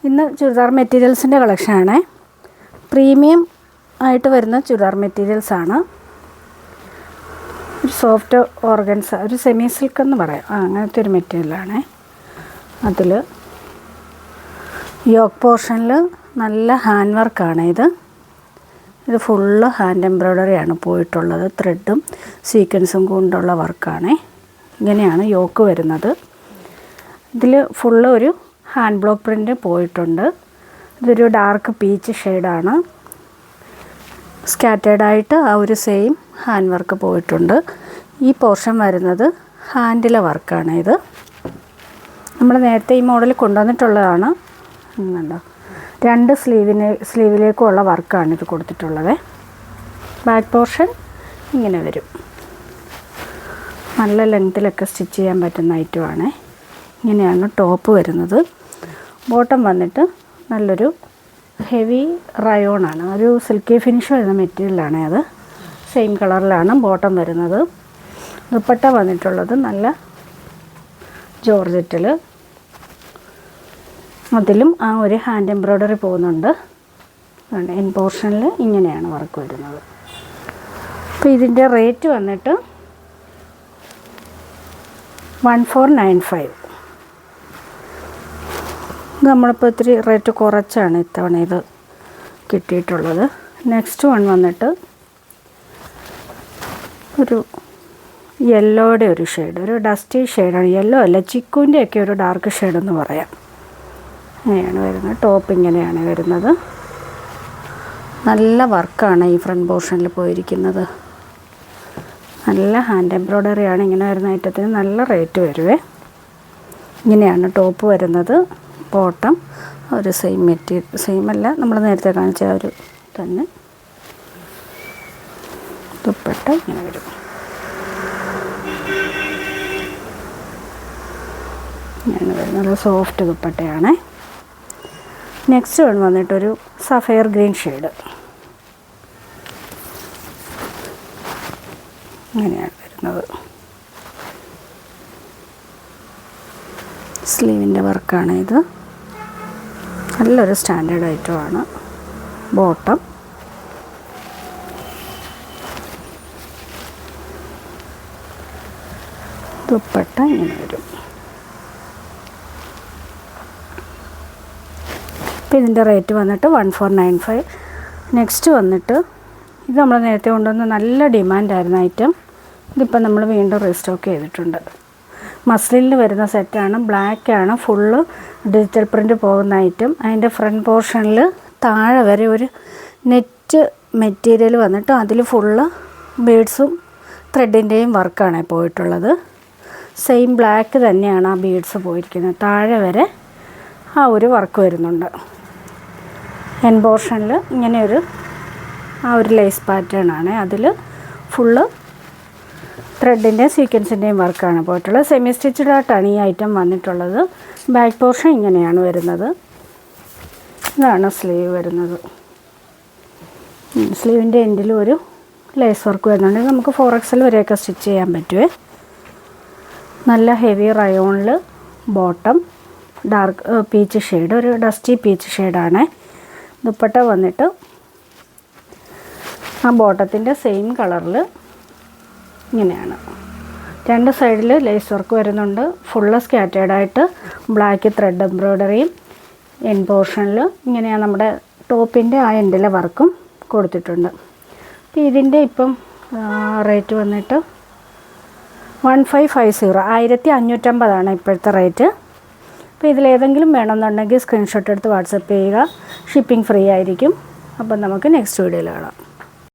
ഇന്ന് ചുരിദാർ മെറ്റീരിയൽസിൻ്റെ കളക്ഷനാണ്. പ്രീമിയം ആയിട്ട് വരുന്ന ചുരിദാർ മെറ്റീരിയൽസാണ്. ഒരു സോഫ്റ്റ് ഓർഗൻസ, ഒരു സെമി സിൽക്ക് എന്ന് പറയാം, അങ്ങനത്തെ ഒരു മെറ്റീരിയലാണ്. അതിൽ യോക്ക് പോർഷനിൽ നല്ല ഹാൻഡ് വർക്കാണ്. ഇത് ഫുള്ള് ഹാൻഡ് എംബ്രോയ്ഡറിയാണ് പോയിട്ടുള്ളത്. ത്രെഡും സീക്വൻസും കൊണ്ടുള്ള വർക്കാണ്. ഇങ്ങനെയാണ് യോക്ക് വരുന്നത്. ഇതിൽ ഫുള്ള് ഒരു ഹാൻഡ് ബ്ലോക്ക് പ്രിൻ്റ് പോയിട്ടുണ്ട്. ഇതൊരു ഡാർക്ക് പീച്ച് ഷെയ്ഡാണ്. സ്കാറ്റേഡായിട്ട് ആ ഒരു സെയിം ഹാൻഡ് വർക്ക് പോയിട്ടുണ്ട്. ഈ പോർഷൻ വരുന്നത് ഹാൻഡിലെ വർക്കാണ്. ഇത് നമ്മൾ നേരത്തെ ഈ മോഡൽ കൊണ്ടുവന്നിട്ടുള്ളതാണ്. കണ്ടോ, 2 സ്ലീവിലേക്കുള്ള വർക്കാണ് ഇത് കൊടുത്തിട്ടുള്ളത്. ബാക്ക് പോർഷൻ ഇങ്ങനെ വരും. നല്ല ലെങ്ത്തിലൊക്കെ സ്റ്റിച്ച് ചെയ്യാൻ പറ്റുന്ന ഐറ്റമാണ്. ഇങ്ങനെയാണ് ടോപ്പ് വരുന്നത്. ബോട്ടം വന്നിട്ട് നല്ലൊരു ഹെവി റയോണാണ്. ഒരു സിൽക്കി ഫിനിഷ് വരുന്ന മെറ്റീരിയലാണ്. അത് സെയിം കളറിലാണ് ബോട്ടം വരുന്നത്. ദുപ്പട്ട വന്നിട്ടുള്ളത് നല്ല ജോർജറ്റിൽ, അതിലും ആ ഒരു ഹാൻഡ് എംബ്രോയ്ഡറി പോകുന്നുണ്ട്. എൻ പോർഷനിൽ ഇങ്ങനെയാണ് വർക്ക് വരുന്നത്. അപ്പോൾ ഇതിൻ്റെ റേറ്റ് വന്നിട്ട് 1495. നമ്മളിപ്പോൾ ഇത്തിരി റേറ്റ് കുറച്ചാണ് ഇത്തവണ ഇത് കിട്ടിയിട്ടുള്ളത്. നെക്സ്റ്റ് വൺ വന്നിട്ട് ഒരു യെല്ലോയുടെ ഒരു ഷെയ്ഡ്, ഒരു ഡസ്റ്റി ഷെയ്ഡാണ്. യെല്ലോ അല്ല, ചിക്കുവിൻ്റെ ഒക്കെ ഒരു ഡാർക്ക് ഷെയ്ഡെന്ന് പറയാം. അങ്ങനെയാണ് വരുന്നത്. ടോപ്പ് ഇങ്ങനെയാണ് വരുന്നത്. നല്ല വർക്കാണ് ഈ ഫ്രണ്ട് പോർഷനിൽ പോയിരിക്കുന്നത്. നല്ല ഹാൻഡ് എംബ്രോയ്ഡറിയാണ്. ഇങ്ങനെ വരുന്ന ഐറ്റത്തിന് നല്ല റേറ്റ് വരുവേ. ഇങ്ങനെയാണ് ടോപ്പ് വരുന്നത്. ബോട്ടം ഒരു സെയിം മെറ്റീരിയൽ, സെയിം അല്ല, നമ്മൾ നേരത്തെ കാണിച്ച ഒരു തന്നെ. ദുപ്പട്ട ഇങ്ങനെ വരും. ഇങ്ങനെ വരുന്നത് സോഫ്റ്റ് ദുപ്പട്ടയാണ്. നെക്സ്റ്റ് വൺ വന്നിട്ടൊരു സഫയർ ഗ്രീൻ ഷെയ്ഡ്. ഇങ്ങനെയാണ് വരുന്നത്. സ്ലീവിൻ്റെ വർക്കാണ് ഇത്. നല്ലൊരു സ്റ്റാൻഡേർഡ് ഐറ്റമാണ്. ബോട്ടം ദുപ്പട്ട ഇങ്ങനെ വരും. അപ്പോൾ ഇതിൻ്റെ റേറ്റ് വന്നിട്ട് 1495. നെക്സ്റ്റ് വന്നിട്ട് ഇത് നമ്മൾ നേരത്തെ കൊണ്ടുവന്ന നല്ല ഡിമാൻഡായിരുന്ന ഐറ്റം. ഇതിപ്പോൾ നമ്മൾ വീണ്ടും റീസ്റ്റോക്ക് ചെയ്തിട്ടുണ്ട്. മസ്ലിനിൽ വരുന്ന സെറ്റാണ്. ബ്ലാക്കാണ്. ഫുള്ള് ഡിജിറ്റൽ പ്രിൻ്റ് പോകുന്ന ഐറ്റം. അതിൻ്റെ ഫ്രണ്ട് പോർഷനിൽ താഴെ വരെ ഒരു നെറ്റ് മെറ്റീരിയൽ വന്നിട്ട് അതിൽ ഫുള്ള് ബീഡ്സും ത്രെഡിൻ്റെയും വർക്കാണ് പോയിട്ടുള്ളത്. സെയിം ബ്ലാക്ക് തന്നെയാണ് ആ ബീഡ്സ് പോയിരിക്കുന്നത്. താഴെ വരെ ആ ഒരു വർക്ക് വരുന്നുണ്ട്. എൻ പോർഷനിൽ ഇങ്ങനെയൊരു ആ ഒരു ലേസ് പാറ്റേൺ ആണ്. അതിൽ ഫുള്ള് ത്രെഡിൻ്റെയും സീക്വൻസിൻ്റെയും വർക്കാണ് പോയിട്ടുള്ളത്. സെമി സ്റ്റിച്ചഡ് ആയിട്ടാണ് ഈ ഐറ്റം വന്നിട്ടുള്ളത്. ബാക്ക് പോർഷൻ ഇങ്ങനെയാണ് വരുന്നത്. ഇതാണ് സ്ലീവ് വരുന്നത്. സ്ലീവിൻ്റെ എൻഡിലും ഒരു ലേസ് വർക്ക് വരുന്നുണ്ട്. നമുക്ക് 4XL വരെയൊക്കെ സ്റ്റിച്ച് ചെയ്യാൻ പറ്റുമേ. നല്ല ഹെവി റയോണിൽ ബോട്ടം ഡാർക്ക് പീച്ച് ഷെയ്ഡ്, ഒരു ഡസ്റ്റി പീച്ച് ഷെയ്ഡാണ്. ദുപ്പട്ട വന്നിട്ട് ആ ബോട്ടത്തിൻ്റെ സെയിം കളറിൽ ഇങ്ങനെയാണ്. 2 സൈഡിൽ ലേസ് വർക്ക് വരുന്നുണ്ട്. ഫുള്ള് സ്കാറ്റേഡായിട്ട് ബ്ലാക്ക് ത്രെഡ് എംബ്രോയ്ഡറിയും എൻ പോർഷനിൽ ഇങ്ങനെയാണ് നമ്മുടെ ടോപ്പിൻ്റെ ആ എൻഡിലെ വർക്കും കൊടുത്തിട്ടുണ്ട്. അപ്പോൾ ഇതിൻ്റെ ഇപ്പം റേറ്റ് വന്നിട്ട് 1550, 1550 ഇപ്പോഴത്തെ റേറ്റ്. അപ്പോൾ ഇതിലേതെങ്കിലും വേണമെന്നുണ്ടെങ്കിൽ സ്ക്രീൻഷോട്ട് എടുത്ത് വാട്സപ്പ് ചെയ്യുക. ഷിപ്പിംഗ് ഫ്രീ ആയിരിക്കും. അപ്പം നമുക്ക് നെക്സ്റ്റ് വീഡിയോയിൽ കാണാം.